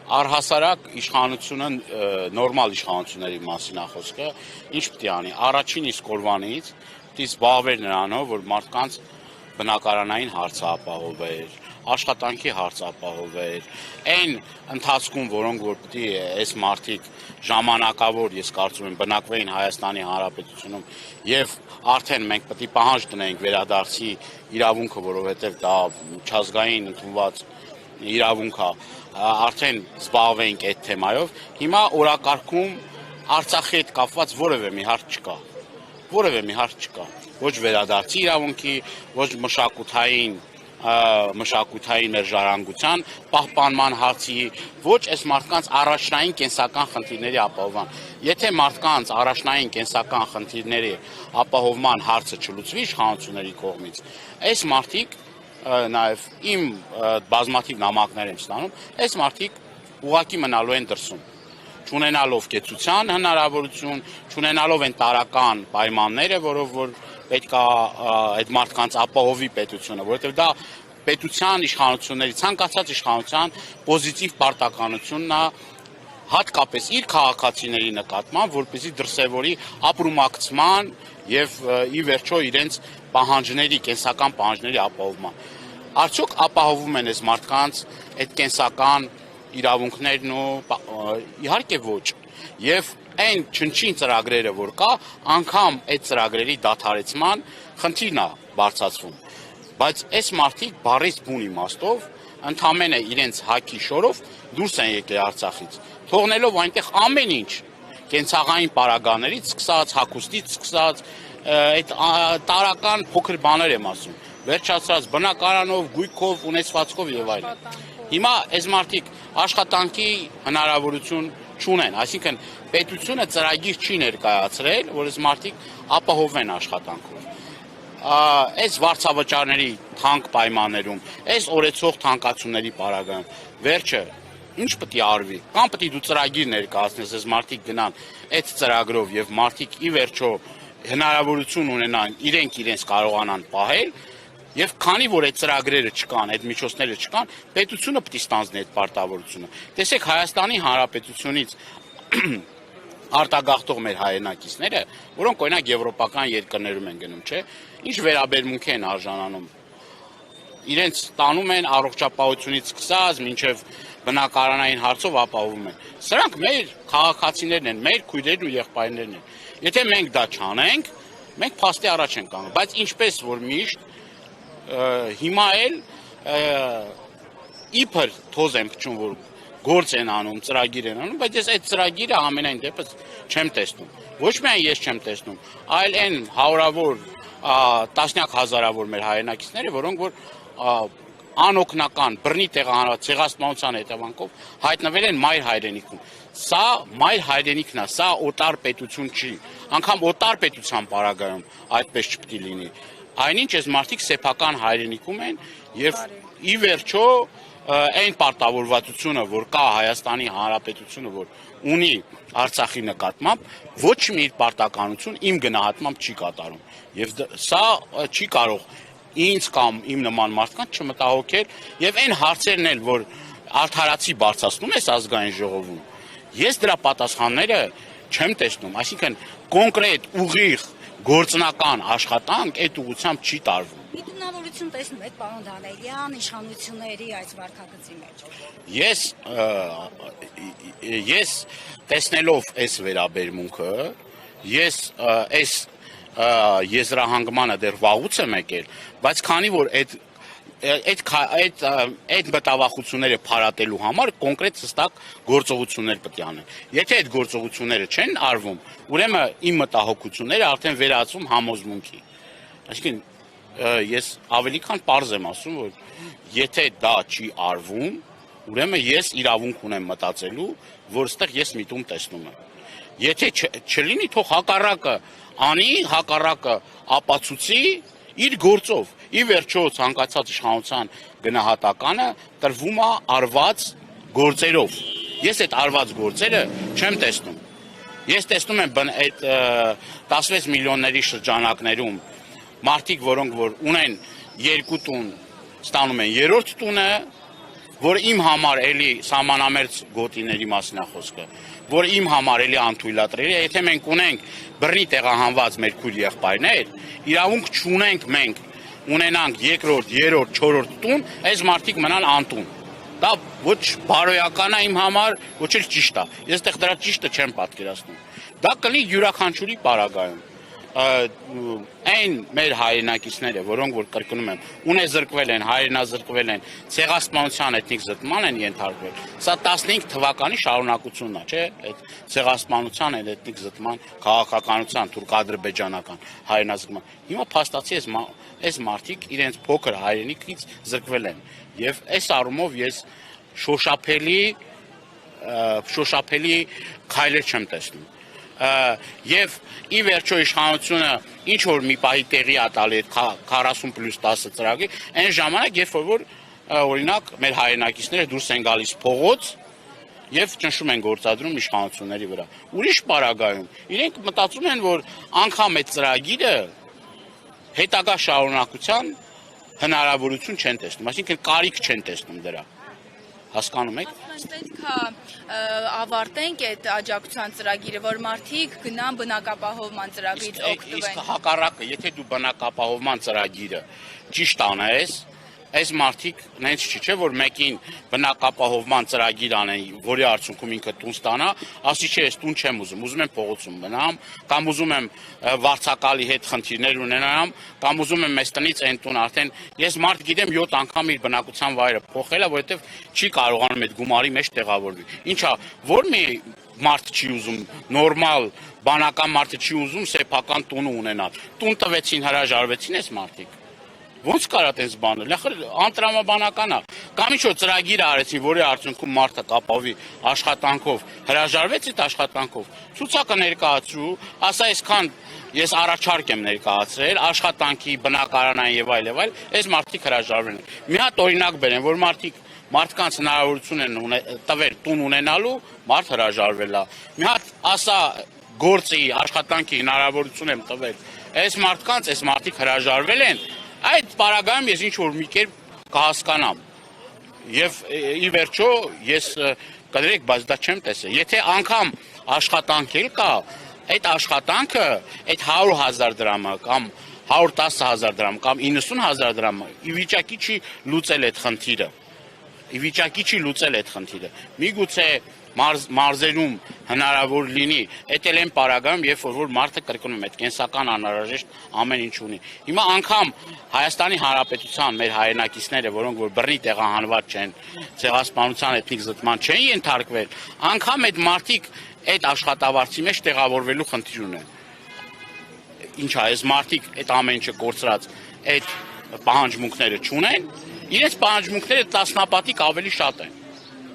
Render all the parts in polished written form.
Առհասարակ իշխանությունը նորմալ իշխանությունների մասին խոսքը ինչ պետք է անի առաջին իսկ օրվանից պետք է զբաղվեր նրանով որ մարդկանց բնակարանային հարցը ապահովեր, աշխատանքի հարցը ապահովեր, այն ընթացքում, որոնք որ պետք է այս մարդիկ ժամանակավոր, ես կարծում եմ, բնակվեին Հայաստանի Հանրապետությունում եւ արդեն մենք պետք է պահանջ տնենք վերադարձի իրավունքը, որովհետեւ դա միջազգային ընդունված իրավունք է, արդեն զբաղվեինք այդ թեմայով, հիմա օրակարգում Արցախի հետ կապված որևէ մի հարց չկա, ոչ վերադարձի իրավունքի, ոչ մշակութային մեր ժառանգության պահպանման հարցի, ոչ այս մարդկանց առաջնային կենսական խնդիրների ապահովման։ Եթե մարդկանց առաջնային կենսական խնդիրների ապահովման հարցը չլուծվի իշխանությունների կողմից, այս մարդիկ նաև իմ բազմաթիվ նամակներ եմ ստանում, այս մարդիկ ուղղակի մնալու են դրսում, չունենալով կեցության հնարավորություն, չունենալով են տարրական պայմանները, որով որ պետք է այդ մարդկանց ապահովի պետությունը, որովհետև դա պետության իշխանությունների, ցանկացած իշխանության պոզիտիվ պարտականությունն է հատկապես իր քաղաքացիների նկատմամբ, որպեսզի դրսևորի ապրումակցման եւ ի վերջո իրենց պահանջների, կենսական պահանջների ապահովման։ Արդյոք ապահովում են այս մարդկանց այդ կենսական իրավունքներն ու իհարկե ոչ։ Եվ այն չնչին ծրագրերը, որ կա, անգամ այդ ծրագրերի դադարեցման խնդիրն է բարձրացվում։ Բայց այս մարդիկ բառից բուն իմաստով ընդամենը իրենց հակի շորով դուրս են եկել Արցախից, թողնելով այնտեղ ամեն ինչ, կենցաղային պարագաներից սկսած, հագուստից սկսած, այդ տարական փոքր բաներ եմ ասում, վերջացած բնակարանով, գույքով, ունեցվածքով եւ այլն։ Հիմա այս մարդիկ աշխատանքի հնարավորություն չունեն, այսինքն պետությունը ծրագիր չի ներկայացրել, որ այս մարդիկ ապահովեն աշխատանքով։ Այս վարձավճարների թանկ պայմաններում, այս օրեցող թանկացումների պարագայում, վերջը ինչ պետք է արվի, կամ պետք է դու ծրագիր ներկայացնես, այս մարդիկ գնան այդ ծրագրով եւ մարդիկ ի վերջո հնարավորություն ունենան իրենց կարողանան պահել եւ քանի որ այդ ծրագրերը չկան, այդ միջոցները չկան, պետությունը պետք է ստանձնի այդ պարտավորությունը։ Տեսեք Հայաստանի Հանրապետությունից արտագաղթող մեր հայրենակիցները, որոնք օրինակ եվրոպական երկրներում են գնում, չէ՞, ինչ վերաբերմունք են արժանանում։ Իրենց տանում են առողջապահությունից սկսած, մինչև բնակարանային հարցով ապահովում են։ Սրանք մեր քաղաքացիներն են, մեր քույրերն ու եղբայրներն են։ Եթե մենք դա չանենք, մենք փաստի առաջ ենք կանգնում, բայց ինչպես որ միշտ հիմա էլ իբր թոզ են փչում, որ գործ են անում, ծրագիր են անում, բայց ես այդ ծրագիրը ամենայն դեպս չեմ տեսնում։ Ոչ միայն ես չեմ տեսնում, այլ այն հարյուրավոր, տասնյակ հազարավոր մեր հայրենակիցները, որոնք որ անօգնական բռնի ցեղասպանության հետևանքով հայտնվել են մայր հայրենիքում։ Սա մայր հայրենիքն է, սա օտար պետություն չի։ Անգամ օտար պետության պարագայում այդպես չպետք է լինի։ Այնինչ այս մարդիկ սեփական հայրենիքում են եւ ի վերջո այն պարտավորվածությունը, որ կա Հայաստանի Հանրապետությունը, որ ունի Արցախի նկատմամբ, ոչ մի իր պարտականություն իմ գնահատմամբ չի կատարում։ Եվ սա չի կարող ինձ կամ իմ նման մարդկանց չմտահոգել եւ այն հարցերն էլ, որ արդարացի բարձրացնում ես ազգային ժողովում, ես դրա պատասխանները չեմ տեսնում, այսինքն կոնկրետ ուղիղ գործնական աշխատանք այդ ուղղությամբ չի տարվում։ Միտնավորություն տեսնում եք պարոն Դանիելյան իշխանությունների այս վարքագծի մեջ։ Ես տեսնելով այս վերաբերմունքը, ես այս եզրահանգմանը դեռ վաղուց եմ եկել, բայց քանի որ այդ մտավախությունները փարատելու համար կոնկրետ հստակ գործողություններ պետք է անեն։ Եթե այդ գործողությունները չեն արվում, ուրեմն իմ մտահոգությունները արդեն վերածվում համոզմունքի։ Այսինքն ես ավելի քան պարզ եմ ասում, որ եթե դա չի արվում, ուրեմն ես իրավունք ունեմ մտածելու, որ այստեղ ես միտում տեսնում եմ։ Եթե չլինի, թող հակառակը անի, հակառակը ապացուցի իր գործով։ Ի վերջո ցանկացած իշխանության գնահատականը տրվում է արված գործերով։ Ես այդ արված գործերը չեմ տեսնում։ Ես տեսնում եմ այդ 16 միլիոնների շրջանակներում մարդիկ, որոնք որ ունեն երկու տուն, ստանում են երրորդ տունը, որ իմ համար էլի սահմանամերձ գոտիների մասն է խոսքը, որ իմ համար էլի անթույլատրելի է, եթե մենք ունենք բռնի տեղահանված մեր քույր եղբայրներ, իրավունք չունենք մենք ունենանք երկրորդ, երրորդ, չորրորդ տուն, այս մարդիկ մնան անտուն։ Դա ոչ բարոյական է իմ համար, ոչ էլ ճիշտ է։ Ես այդտեղ դրա ճիշտը չեմ պատկերացնում։ Դա կլինի յուրաքանչյուրի պարագայում։ Այն մեր հայրենակիցները, որոնք որ կրկնում եմ, ունեզրկվել են, հայրենազրկվել են, ցեղասպանության էթնիկ զտման են ենթարկվել։ Սա 15 թվականի շարունակությունն է, չէ՞, այդ ցեղասպանության այդ էթնիկ զտման, քաղաքականության, թուրք-ադրբեջանական հայրենազրկման։ Հիմա փաստացի այս մարդիկ իրենց փոքր հայրենիքից զրկվել են։ Եվ այս առումով ես շոշափելի քայլեր չեմ տեսնում։ Եվ ի վերջո իշխանությունը ինչ որ մի պահի տեղի է տալի այդ 40+10 ծրագրի, այն ժամանակ, երբ որ օրինակ մեր հայրենակիցները դուրս են գալիս փողոց եւ ճնշում են գործադրում իշխանությունների վրա։ Ուրիշ պարագայում իրենք մտածում են, որ անգամ այդ ծրագիրը հետագա շարունակության հնարավորություն չեն տեսնում, այսինքն կարիք չեն տեսնում դրա։ Հասկանում եք։ Պետք է ավարտենք այդ աջակցության ծրագիրը, որ մարդիկ գնան բնակապահովման ծրագրից օգտվեն։ Իսկ հակառակը, եթե դու բնակապահովման ծրագիրը ճիշտ անես, այս մարդիկ նենց չի, չէ, որ մեկին բնակապահովման ծրագիր անեն, որի արդյունքում ինքը տուն ստանա, ասի չէ, ես տուն չեմ ուզում եմ փողոցում մնամ, կամ ուզում եմ վարձակալի հետ խնդիրներ ունենամ, կամ ուզում եմ մեզ տնից այն տուն արդեն, ես մարդ գիտեմ 7 անգամ իր բնակության վայրը փոխել է, որովհետև չի կարողանում այդ գումարի մեջ տեղավորվի։ Ինչա, որ մի մարդ չի ուզում, նորմալ բանական մարդը չի ուզում սեփական տուն ունենալ։ Տուն տվեցին, հրաժարվեցին այս մարդիկ։ Ոնց կարա տես բանը, անտրամաբանական է։ Կամ ինչ որ ծրագիր արեցին, որի արդյունքում մարդը կապավի աշխատանքով, հրաժարվեց այդ աշխատանքով։ Ցուցակը ներկայացրու, ասա այսքան ես առաջարկ եմ ներկայացրել, աշխատանքի, բնակարանային եւ այլ, այս մարդիկ հրաժարվել են։ Մի հատ օրինակ բերեմ, որ մարդկանց հնարավորություն են տվել տուն ունենալու, մարդ հրաժարվել է։ Մի հատ ասա գործի, աշխատանքի հնարավորություն եմ տվել։ Այս մարդիկ հրաժարվել են։ Այդ պարագայում ես ինչ-որ մի կերպ կհասկանամ և ի վերջո ես կդրեք, բայց դա չեմ տեսել, եթե անգամ աշխատանք էլ կա, այդ աշխատանքը, այդ 100,000 դրամը կամ 110,000 դրամ կամ 90,000 դրամը ի վիճակի չի լուծել այդ խնդիրը, միգուցե մարզերում հնարավոր լինի, այդ էլ են պարագայում, երբ որ մարդը կրկնում այդ կենսական անհրաժեշտ ամեն ինչ ունի։ Հիմա անգամ Հայաստանի Հանրապետության մեր հայրենակիցները, որոնք որ բռնի տեղահանված չեն, ցեղասպանության էթնիկ զտման չեն ենթարկվել, անգամ այդ մարդիկ այդ աշխատավարձի մեջ տեղավորվելու խնդիր ունեն։ Ինչա, այս մարդիկ այդ ամեն ինչը կորցրած այդ պահանջմունքները չունեն, իրենց պահանջմունքները տասնապատիկ ավելի շատ են,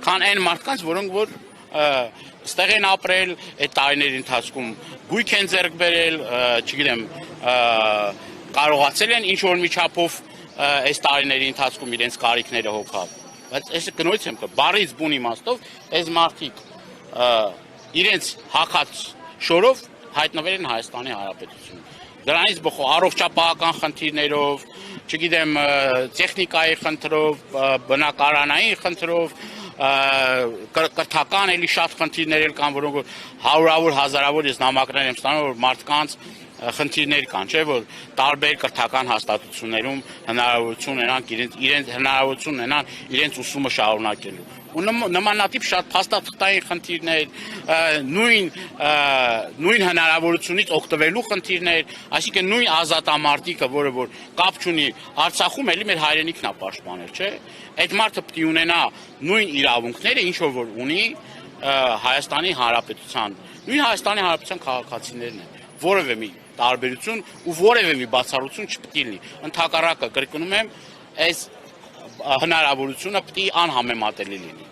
քան այն մարդկանց, որոնք որ ստեղ են ապրել, այդ տարիների ընթացքում գույք են ձեռք բերել, չգիտեմ, կարողացել են ինչ-որ մի չափով այս տարիների ընթացքում իրենց կարիքները հոգալ։ Բայց ես կնոյց եմ բառից բուն իմաստով, այս մարդիկ իրենց հագած շորով հայտնվել են Հայաստանի Հանրապետությունում։ Դրանից առողջապահական խնդիրներով, չգիտեմ, տեխնիկայի խնդրով, բնակարանային խնդրով, կրթական էլի շատ խնդիրներ էլ կան, որոնք հարյուրավոր, հազարավոր ես նամակներ եմ ստանում, որ մարդկանց խնդիրներ կան, չէ, որ տարբեր կրթական հաստատություններում հնարավորություն ունենան իրենց ուսումը շարունակելու։ Ու նմանատիպ շատ փաստաթղթային խնդիրներ, նույն հնարավորությունից օգտվելու խնդիրներ, այսինքն նույն ազատամարտիկը, որը որ կապ չունի Արցախում, էլի մեր հայրենիքն է պաշտպանել, չէ։ Այդ մարդը պետք է ունենա նույն իրավունքները, ինչ որ ունի Հայաստանի Հանրապետության, նույն Հայաստանի Հանրապետության քաղաքացիներն են, որևէ մի տարբերություն ու որևէ մի բացառություն չպետք է լինի։ Ընդհակառակը կրկնում եմ, այս հնարավորությունը պետք է անհամեմատելի լինի։